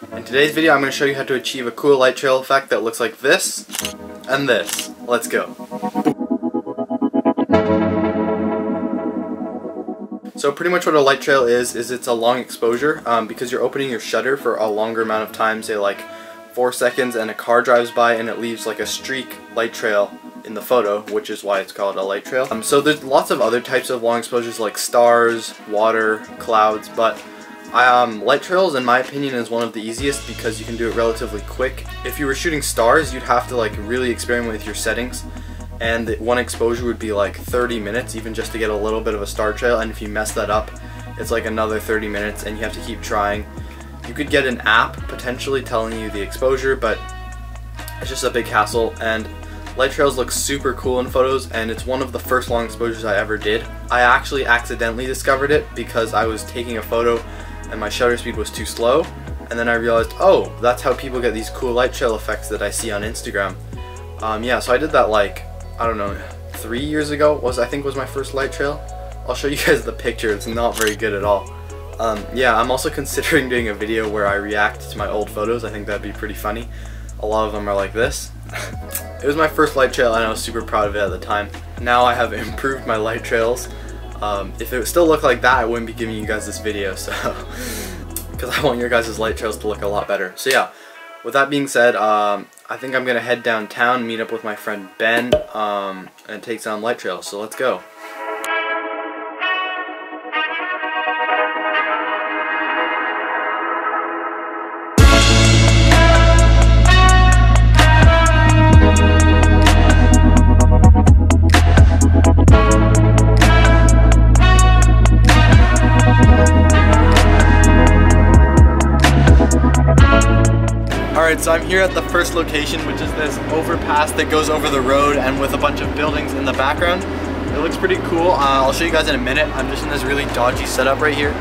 In today's video I'm going to show you how to achieve a cool light trail effect that looks like this and this. Let's go. So pretty much what a light trail is it's a long exposure because you're opening your shutter for a longer amount of time, say like 4 seconds, and a car drives by and it leaves like a streak light trail in the photo, which is why it's called a light trail. So there's lots of other types of long exposures like stars, water, clouds, but light trails in my opinion is one of the easiest because you can do it relatively quick. If you were shooting stars, you'd have to like really experiment with your settings, and one exposure would be like 30 minutes even just to get a little bit of a star trail, and if you mess that up it's like another 30 minutes and you have to keep trying. You could get an app potentially telling you the exposure, but it's just a big hassle, and light trails look super cool in photos, and it's one of the first long exposures I ever did. I actually accidentally discovered it because I was taking a photo and my shutter speed was too slow, and then I realized, oh, that's how people get these cool light trail effects that I see on Instagram. Yeah, so I did that like, I don't know, 3 years ago I think was my first light trail. I'll show you guys the picture, it's not very good at all. Yeah, I'm also considering doing a video where I react to my old photos. I think that'd be pretty funny. A lot of them are like this. It was my first light trail and I was super proud of it at the time. Now I have improved my light trails. If it still looked like that, I wouldn't be giving you guys this video, so because I want your guys' light trails to look a lot better. So yeah, with that being said, I think I'm gonna head downtown, meet up with my friend Ben, and take some light trails. So let's go. Alright, so I'm here at the first location, which is this overpass that goes over the road and with a bunch of buildings in the background. It looks pretty cool. I'll show you guys in a minute. I'm just in this really dodgy setup right here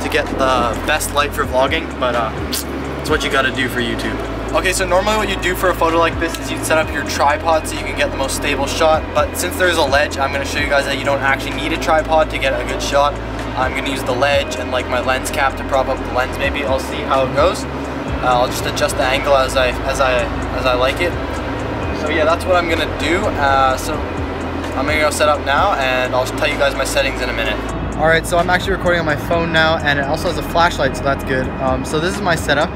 to get the best light for vlogging, but it's what you gotta do for YouTube. Okay, so normally what you do for a photo like this is you'd set up your tripod so you can get the most stable shot, but since there's a ledge, I'm gonna show you guys that you don't actually need a tripod to get a good shot. I'm gonna use the ledge and like my lens cap to prop up the lens maybe. I'll see how it goes. I'll just adjust the angle as I like it. So yeah, that's what I'm gonna do. So I'm gonna go set up now, and I'll tell you guys my settings in a minute. All right, so I'm actually recording on my phone now, and it also has a flashlight, so that's good. So this is my setup.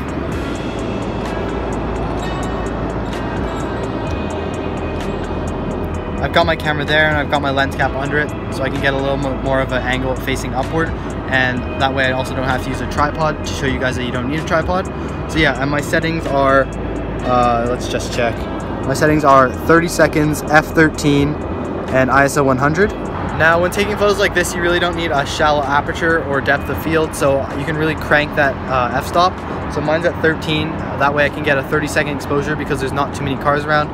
I've got my camera there, and I've got my lens cap under it, so I can get a little more of an angle facing upward, and that way I also don't have to use a tripod to show you guys that you don't need a tripod. So yeah, and my settings are, let's just check. My settings are 30 seconds, f13, and ISO 100. Now when taking photos like this, you really don't need a shallow aperture or depth of field, so you can really crank that f-stop. So mine's at 13, that way I can get a 30-second exposure because there's not too many cars around.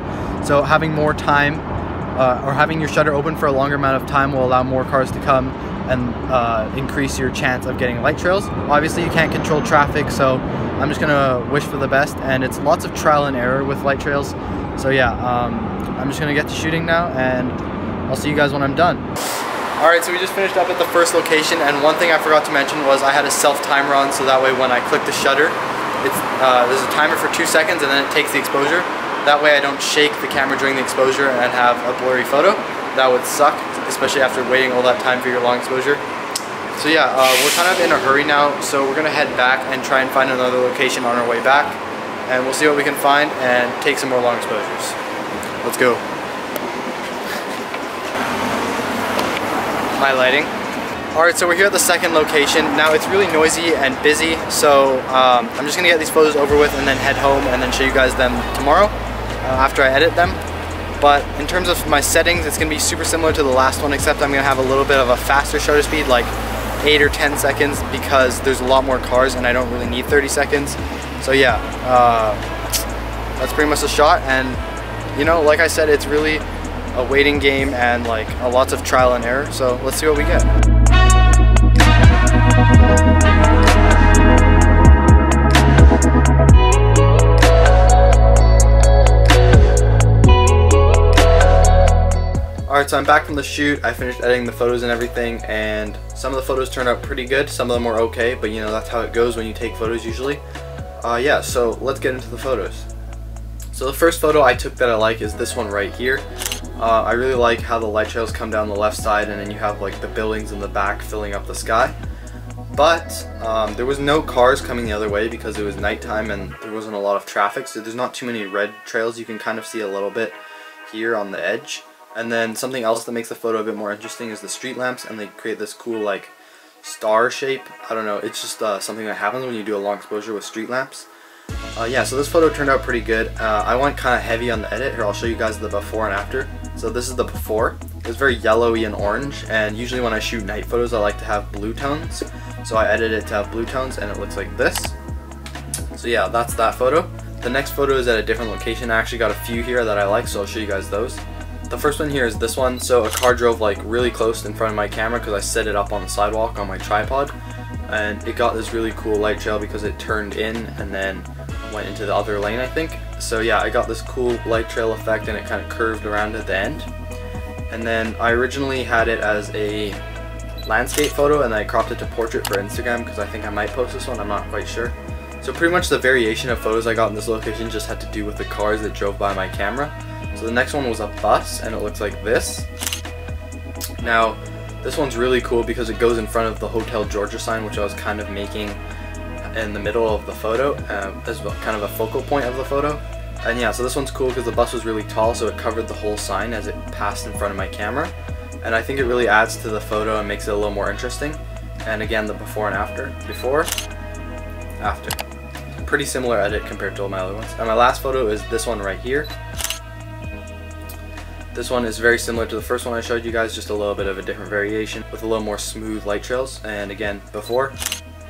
So having more time, or having your shutter open for a longer amount of time will allow more cars to come and increase your chance of getting light trails. Obviously you can't control traffic, so I'm just gonna wish for the best, and it's lots of trial and error with light trails. So yeah, I'm just gonna get to shooting now, and I'll see you guys when I'm done. Alright, so we just finished up at the first location, and one thing I forgot to mention was I had a self-timer on, so that way when I click the shutter, there's a timer for 2 seconds and then it takes the exposure. That way I don't shake the camera during the exposure and have a blurry photo. That would suck, especially after waiting all that time for your long exposure. So yeah, we're kind of in a hurry now, so we're gonna head back and try and find another location on our way back, and we'll see what we can find and take some more long exposures. Let's go. My lighting. Alright, so we're here at the second location. Now it's really noisy and busy, so I'm just gonna get these photos over with and then head home and then show you guys them tomorrow after I edit them. But in terms of my settings, it's gonna be super similar to the last one, except I'm gonna have a little bit of a faster shutter speed, like 8 or 10 seconds, because there's a lot more cars and I don't really need 30 seconds. So yeah, that's pretty much the shot, and you know, like I said, it's really a waiting game and like lots of trial and error, so let's see what we get. Alright, so I'm back from the shoot. I finished editing the photos and everything, and some of the photos turned out pretty good, some of them were okay, but you know, that's how it goes when you take photos usually. Yeah, so let's get into the photos. So the first photo I took that I like is this one right here. I really like how the light trails come down the left side and then you have like the buildings in the back filling up the sky. But there was no cars coming the other way because it was nighttime and there wasn't a lot of traffic, so there's not too many red trails. You can kind of see a little bit here on the edge. And then something else that makes the photo a bit more interesting is the street lamps, and they create this cool like star shape. I don't know, it's just something that happens when you do a long exposure with street lamps. Yeah, so this photo turned out pretty good. I went kind of heavy on the edit. Here, I'll show you guys the before and after. So this is the before. It was very yellowy and orange, and usually when I shoot night photos I like to have blue tones. So I edited it to have blue tones and it looks like this. So yeah, that's that photo. The next photo is at a different location. I actually got a few here that I like, so I'll show you guys those. The first one here is this one. So a car drove like really close in front of my camera because I set it up on the sidewalk on my tripod, and it got this really cool light trail because it turned in and then went into the other lane, I think. So yeah, I got this cool light trail effect and it kind of curved around at the end. And then I originally had it as a landscape photo and I cropped it to portrait for Instagram because I think I might post this one, I'm not quite sure. So pretty much the variation of photos I got in this location just had to do with the cars that drove by my camera. So the next one was a bus and it looks like this. Now this one's really cool because it goes in front of the Hotel Georgia sign, which I was kind of making in the middle of the photo as kind of a focal point of the photo. And yeah, so this one's cool because the bus was really tall, so it covered the whole sign as it passed in front of my camera. And I think it really adds to the photo and makes it a little more interesting. And again, the before and after. Before, after. Pretty similar edit compared to all my other ones. And my last photo is this one right here. This one is very similar to the first one I showed you guys, just a little bit of a different variation with a little more smooth light trails. And again, before,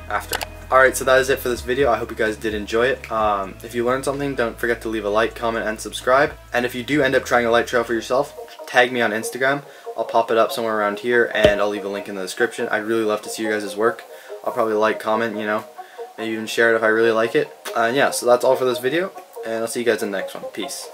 after. Alright, so that is it for this video. I hope you guys did enjoy it. If you learned something, don't forget to leave a like, comment, and subscribe. And if you do end up trying a light trail for yourself, tag me on Instagram. I'll pop it up somewhere around here and I'll leave a link in the description. I'd really love to see you guys' work. I'll probably like, comment, you know, maybe even share it if I really like it. Yeah, so that's all for this video, and I'll see you guys in the next one. Peace.